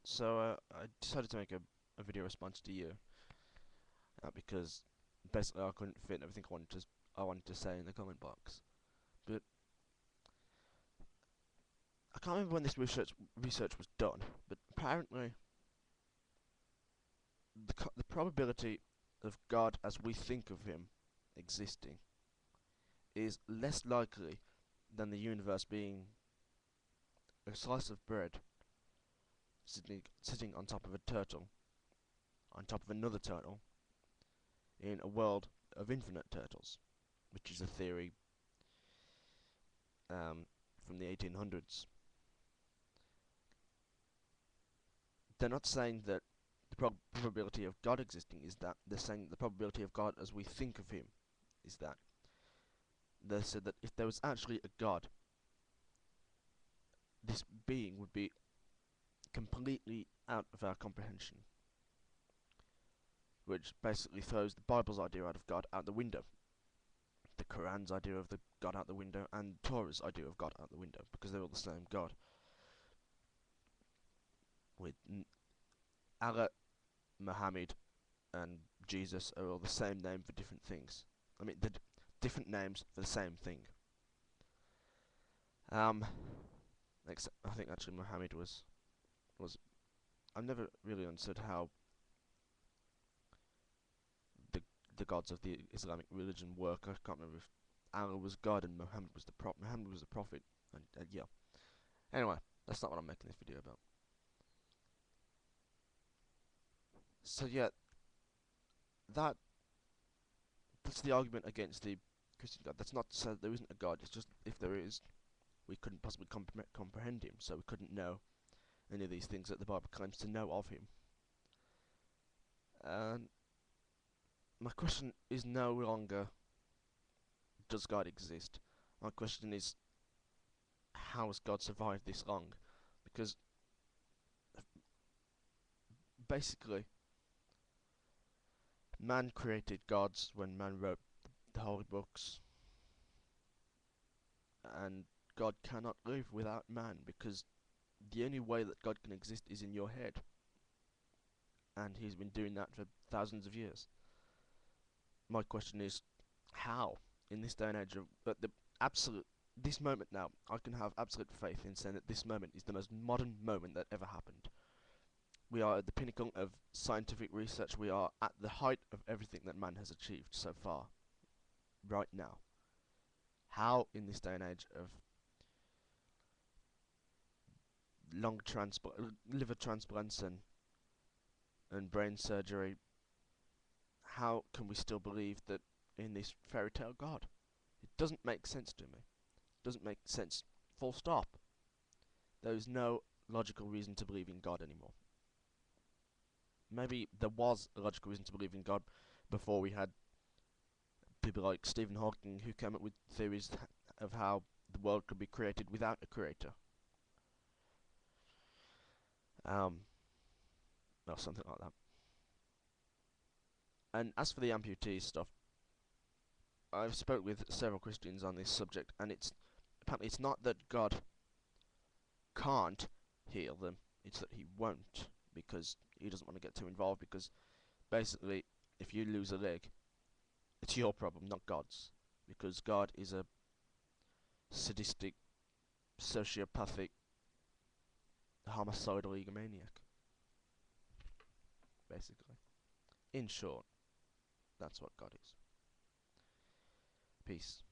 So I decided to make a video response to you because basically I couldn't fit everything I wanted to say in the comment box. But I can't remember when this research was done, but apparently the probability of God as we think of him existing is less likely than the universe being a slice of bread sitting on top of a turtle, on top of another turtle, in a world of infinite turtles, which is a theory from the 1800s. They're not saying that the probability of God existing is that. They're saying the probability of God as we think of him is that. They said that if there was actually a God, this being would be completely out of our comprehension, which basically throws the Bible's idea out of God out the window, the Quran's idea of the God out the window, and Torah's idea of God out the window, because they're all the same God. With Allah, Muhammad, and Jesus are all the same name for different things. I mean, they're different names for the same thing. Except I think actually Muhammad was. I've never really understood how the the gods of the Islamic religion work. I can't remember if Allah was God and Muhammad was the prophet. And yeah. Anyway, that's not what I'm making this video about. So yeah, that that's the argument against the Christian God. That's not to say that there isn't a God. It's just if there is, we couldn't possibly comprehend him, so we couldn't know any of these things that the Bible claims to know of him. And my question is no longer, does God exist? My question is, how has God survived this long? Because basically, man created gods when man wrote the holy books, and God cannot live without man because the only way that God can exist is in your head, and he's been doing that for thousands of years. My question is, how, in this day and age of the absolute this moment now, I can have absolute faith in saying that this moment is the most modern moment that ever happened. We are at the pinnacle of scientific research. We are at the height of everything that man has achieved so far, right now. How, in this day and age of liver transplants and brain surgery, how can we still believe that in this fairy tale God? It doesn't make sense to me. It doesn't make sense. Full stop. There is no logical reason to believe in God anymore. Maybe there was a logical reason to believe in God before we had people like Stephen Hawking who came up with theories of how the world could be created without a creator. Or something like that. And as for the amputee stuff, I've spoke with several Christians on this subject, and apparently it's not that God can't heal them, it's that he won't, because he doesn't want to get too involved, because basically, if you lose a leg, it's your problem, not God's, because God is a sadistic, sociopathic, homicidal egomaniac, basically. In short, that's what God is. Peace.